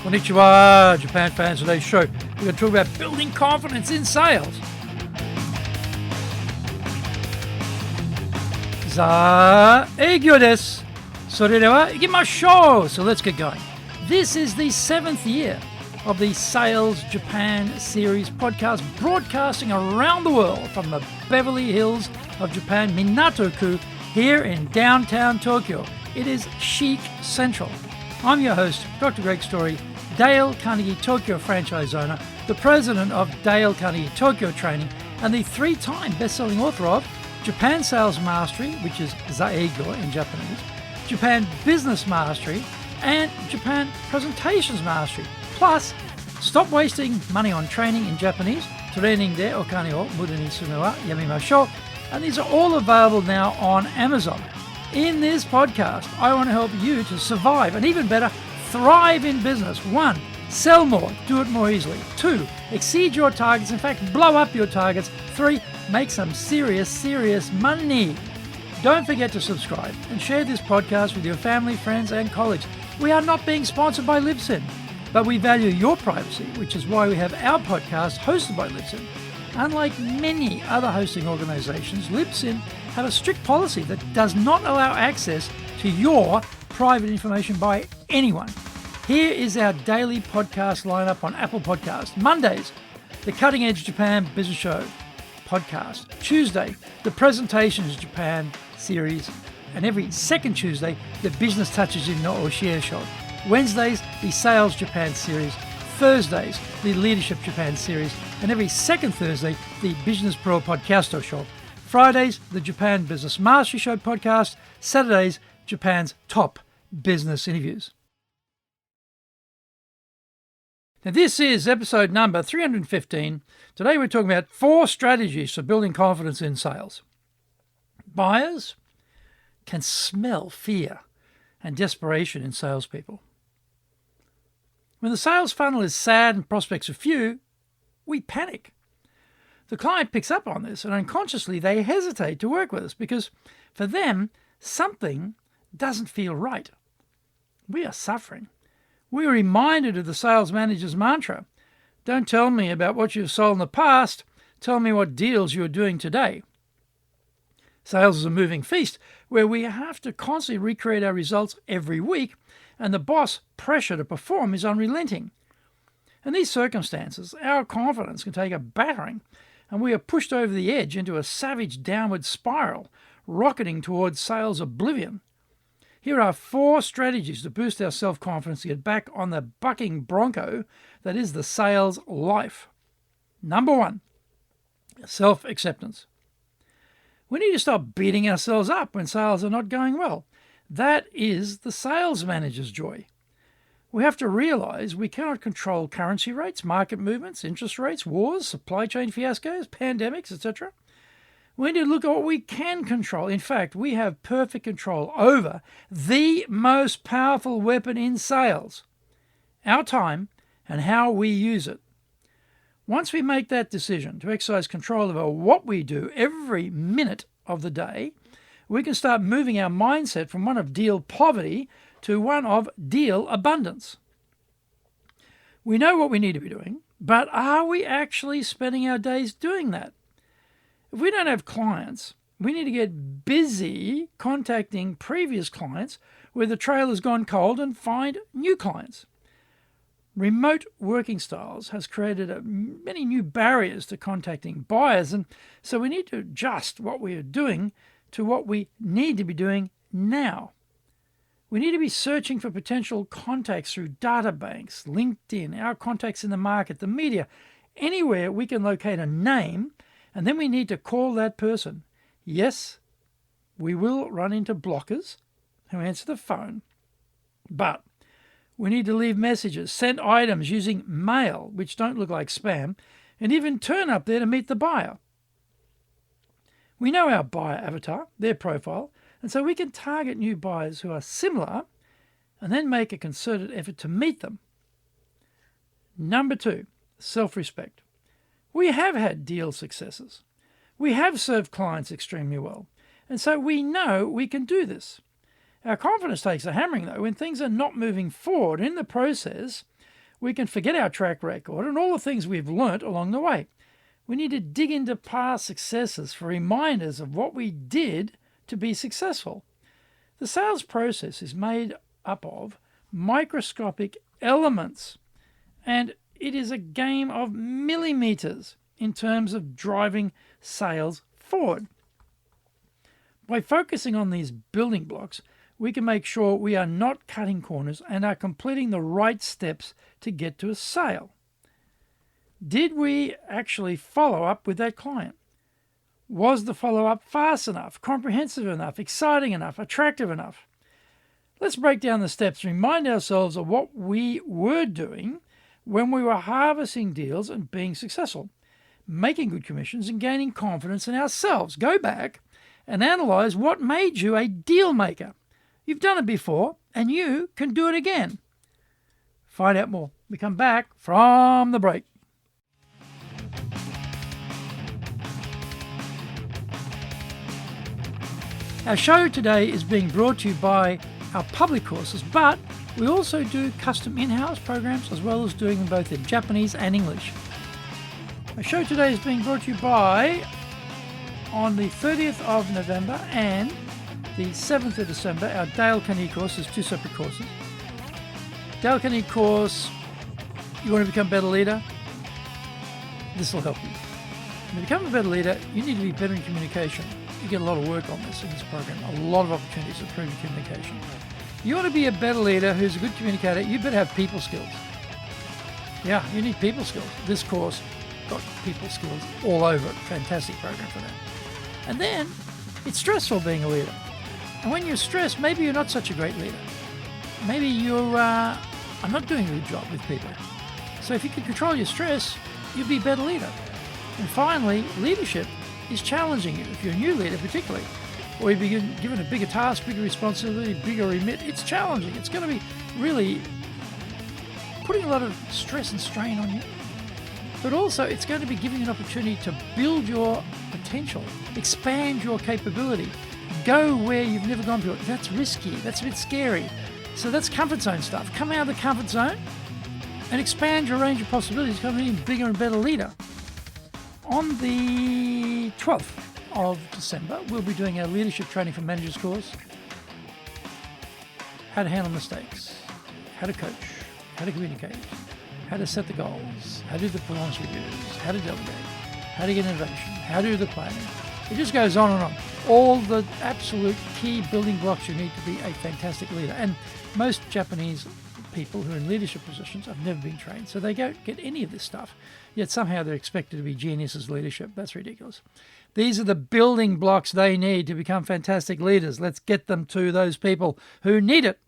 Konnichiwa, Japan fans. Today's show, we're going to talk about building confidence in sales. Zaegyo desu. それでは行きましょう. So let's get going. This is the 7th year of the Sales Japan series podcast, broadcasting around the world from the Beverly Hills of Japan, Minato-ku, here in downtown Tokyo. It is chic central. I'm your host, Dr. Greg Story, Dale Carnegie Tokyo franchise owner, the president of Dale Carnegie Tokyo Training, and the 3-time best-selling author of Japan Sales Mastery, which is Zaegyo in Japanese, Japan Business Mastery, and Japan Presentations Mastery. Plus, stop wasting money on training in Japanese, training de okane o muda ni sume wa yamimashou, and these are all available now on Amazon. In this podcast, I want to help you to survive and even better, thrive in business. 1, sell more, do it more easily. 2, exceed your targets, in fact, blow up your targets. 3, make some serious money. Don't forget to subscribe and share this podcast with your family, friends, and colleagues. We are not being sponsored by Libsyn, but we value your privacy, which is why we have our podcast hosted by Libsyn. Unlike many other hosting organizations, Libsyn have a strict policy that does not allow access to your private information by anyone. Here is our daily podcast lineup on Apple Podcasts. Mondays, the Cutting Edge Japan Business Show podcast. Tuesday, the Presentations Japan series. And every second Tuesday, the Business Touches in no Oshie Show. Wednesdays, the Sales Japan series. Thursdays, the Leadership Japan series. And every second Thursday, the Business Pro Podcasto Show. Fridays, the Japan Business Mastery Show podcast. Saturdays, Japan's top business interviews. Now, this is episode number 315. Today, we're talking about 4 strategies for building confidence in sales. Buyers can smell fear and desperation in salespeople. When the sales funnel is sad and prospects are few, we panic. The client picks up on this, and unconsciously they hesitate to work with us because for them, something doesn't feel right. We are suffering. We are reminded of the sales manager's mantra. Don't tell me about what you've sold in the past. Tell me what deals you're doing today. Sales is a moving feast where we have to constantly recreate our results every week, and the boss pressure to perform is unrelenting. In these circumstances, our confidence can take a battering, and we are pushed over the edge into a savage downward spiral, rocketing towards sales oblivion. Here are 4 strategies to boost our self-confidence to get back on the bucking bronco that is the sales life. Number 1, self-acceptance. We need to stop beating ourselves up when sales are not going well. That is the sales manager's joy. We have to realize we cannot control currency rates, market movements, interest rates, wars, supply chain fiascos, pandemics, etc. We need to look at what we can control. In fact, we have perfect control over the most powerful weapon in sales, our time and how we use it. Once we make that decision to exercise control over what we do every minute of the day, we can start moving our mindset from one of deal poverty to one of deal abundance. We know what we need to be doing, but are we actually spending our days doing that? If we don't have clients, we need to get busy contacting previous clients where the trail has gone cold and find new clients. Remote working styles has created many new barriers to contacting buyers, and so we need to adjust what we are doing to what we need to be doing now. We need to be searching for potential contacts through data banks, LinkedIn, our contacts in the market, the media, anywhere we can locate a name, and then we need to call that person. Yes, we will run into blockers who answer the phone, but we need to leave messages, send items using mail, which don't look like spam, and even turn up there to meet the buyer. We know our buyer avatar, their profile, and so we can target new buyers who are similar and then make a concerted effort to meet them. Number 2, self-respect. We have had deal successes. We have served clients extremely well, and so we know we can do this. Our confidence takes a hammering, though, when things are not moving forward. In the process, we can forget our track record and all the things we've learnt along the way. We need to dig into past successes for reminders of what we did to be successful. The sales process is made up of microscopic elements, and it is a game of millimeters in terms of driving sales forward. By focusing on these building blocks, we can make sure we are not cutting corners and are completing the right steps to get to a sale. Did we actually follow up with that client? Was the follow-up fast enough, comprehensive enough, exciting enough, attractive enough? Let's break down the steps and remind ourselves of what we were doing when we were harvesting deals and being successful, making good commissions and gaining confidence in ourselves. Go back and analyze what made you a deal maker. You've done it before, and you can do it again. Find out more. We come back from the break. Our show today is being brought to you by our public courses, but we also do custom in-house programs as well as doing them both in Japanese and English. Our show today is being brought to you by, on the 30th of November and the 7th of December, our Dale Carnegie course is two separate courses. Dale Carnegie course, you want to become a better leader? This will help you. To become a better leader, you need to be better in communication. You get a lot of work on this in this program, a lot of opportunities to improve your communication. You want to be a better leader who's a good communicator, you better have people skills. Yeah, you need people skills. This course got people skills all over it. Fantastic program for that. And then, it's stressful being a leader. And when you're stressed, maybe you're not such a great leader. Maybe you're not doing a good job with people. So if you can control your stress, you'll be a better leader. And finally, leadership is challenging you. If you're a new leader particularly, or you've been given a bigger task, bigger responsibility, bigger remit, it's challenging. It's going to be really putting a lot of stress and strain on you. But also it's going to be giving you an opportunity to build your potential, expand your capability, go where you've never gone before. That's risky, that's a bit scary. So that's comfort zone stuff. Come out of the comfort zone and expand your range of possibilities, become an even bigger and better leader. On the 12th of December, we'll be doing our Leadership Training for Managers course. How to handle mistakes, how to coach, how to communicate, how to set the goals, how to do the performance reviews, how to delegate, how to get innovation, how to do the planning. It just goes on and on. All the absolute key building blocks you need to be a fantastic leader. And most Japanese people who are in leadership positions have never been trained, so they don't get any of this stuff. Yet somehow they're expected to be geniuses leadership. That's ridiculous. These are the building blocks they need to become fantastic leaders. Let's get them to those people who need it.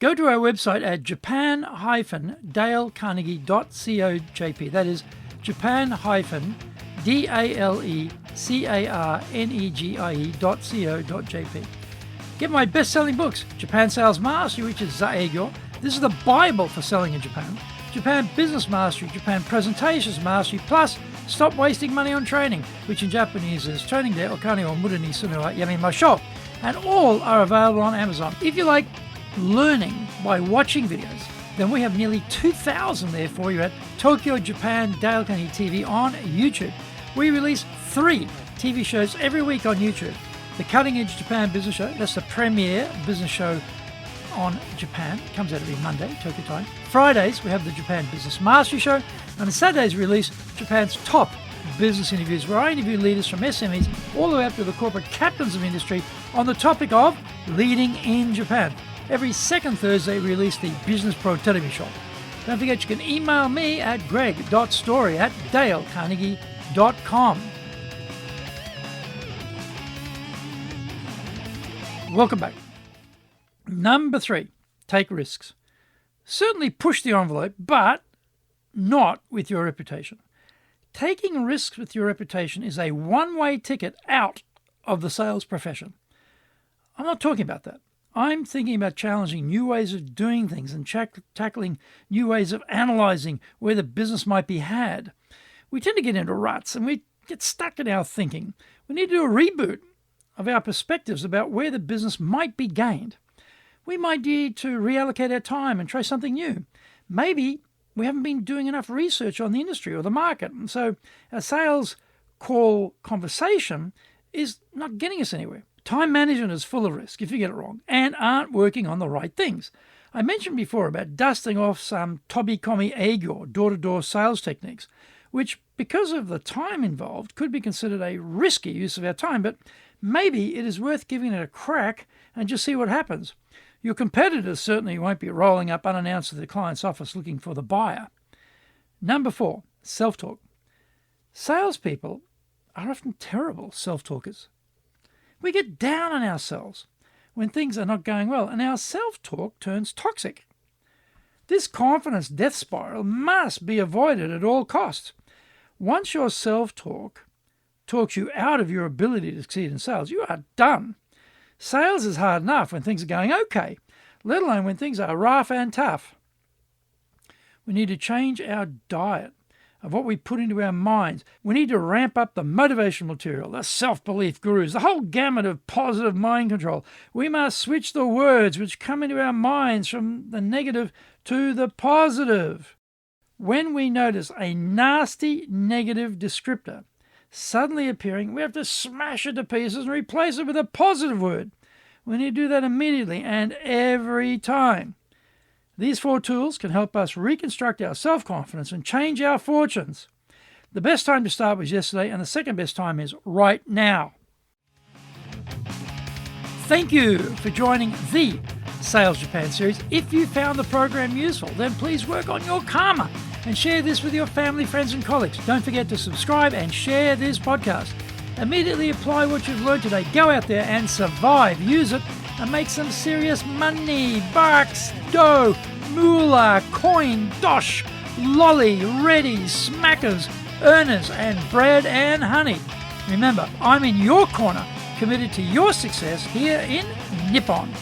Go to our website at japan-dalecarnegie.co.jp. That is japan-dalecarnegie.co.jp. Get my best-selling books, Japan Sales Mastery, which is Zaegyo. This is the Bible for selling in Japan. Japan Business Mastery, Japan Presentations Mastery, plus Stop Wasting Money on Training, which in Japanese is Training de Okane o Muda ni Sunu wa Yamimashou. And all are available on Amazon. If you like learning by watching videos, then we have nearly 2,000 there for you at Tokyo Japan Dale Carnegie TV on YouTube. We release 3 TV shows every week on YouTube. The Cutting Edge Japan Business Show, that's the premier business show on Japan. It comes out every Monday, Tokyo time. Fridays, we have the Japan Business Mastery Show. And on Saturdays, we release Japan's top business interviews, where I interview leaders from SMEs all the way up to the corporate captains of industry on the topic of leading in Japan. Every second Thursday, we release the Business Pro Television Show. Don't forget, you can email me at greg.story@dalecarnegie.com. Welcome back. Number 3, take risks. Certainly push the envelope, but not with your reputation. Taking risks with your reputation is a one-way ticket out of the sales profession. I'm not talking about that. I'm thinking about challenging new ways of doing things and tackling new ways of analyzing where the business might be had. We tend to get into ruts and we get stuck in our thinking. We need to do a reboot of our perspectives about where the business might be gained. We might need to reallocate our time and try something new. Maybe we haven't been doing enough research on the industry or the market. And so our sales call conversation is not getting us anywhere. Time management is full of risk if you get it wrong and aren't working on the right things. I mentioned before about dusting off some Toby-Commy egg or door-to-door sales techniques, which, because of the time involved, could be considered a risky use of our time, but maybe it is worth giving it a crack and just see what happens. Your competitors certainly won't be rolling up unannounced to the client's office looking for the buyer. Number 4, self-talk. Salespeople are often terrible self-talkers. We get down on ourselves when things are not going well, and our self-talk turns toxic. This confidence death spiral must be avoided at all costs. Once your self-talk talks you out of your ability to succeed in sales, you are done. Sales is hard enough when things are going okay, let alone when things are rough and tough. We need to change our diet of what we put into our minds. We need to ramp up the motivational material, the self-belief gurus, the whole gamut of positive mind control. We must switch the words which come into our minds from the negative to the positive. When we notice a nasty negative descriptor suddenly appearing, we have to smash it to pieces and replace it with a positive word. We need to do that immediately and every time. These 4 tools can help us reconstruct our self-confidence and change our fortunes. The best time to start was yesterday, and the second best time is right now. Thank you for joining the Sales Japan series. If you found the program useful, then please work on your karma and share this with your family, friends, and colleagues. Don't forget to subscribe and share this podcast. Immediately apply what you've learned today. Go out there and survive. Use it and make some serious money. Bucks, dough, moolah, coin, dosh, lolly, ready, smackers, earners, and bread and honey. Remember, I'm in your corner, committed to your success here in Nippon.